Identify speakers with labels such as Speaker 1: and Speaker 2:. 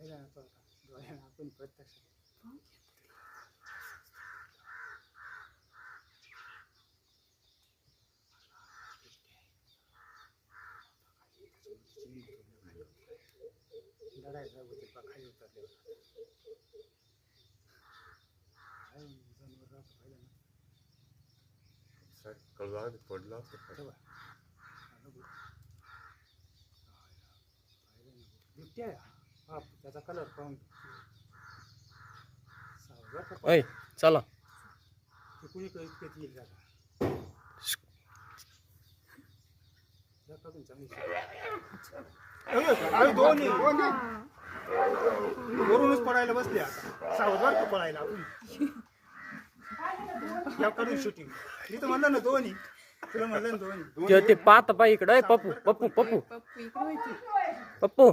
Speaker 1: पाहिलं ना तो आता डोळ्यानं आपण प्रत्यक्ष लढायला होते पा खाली उतरले काय जनावर राहतं पाहिलं ना
Speaker 2: कळवा पडला
Speaker 1: तेव्हा बिबट्या हा त्याचा कलर पाहून
Speaker 3: ऐ चला
Speaker 1: ते कुणी इतकेच येईल जागा चांगली दोन्ही वरूनच पडायला बसले आता सावध बर का पळायला आपण करून शूटिंग मी तर म्हणलं ना दोन्ही तुला म्हणलं ना दोन्ही
Speaker 3: ते पाहता पाय इकडे पप्पू पप्पू पप्पू
Speaker 4: पप्पू इकडे होती.
Speaker 3: पप्पू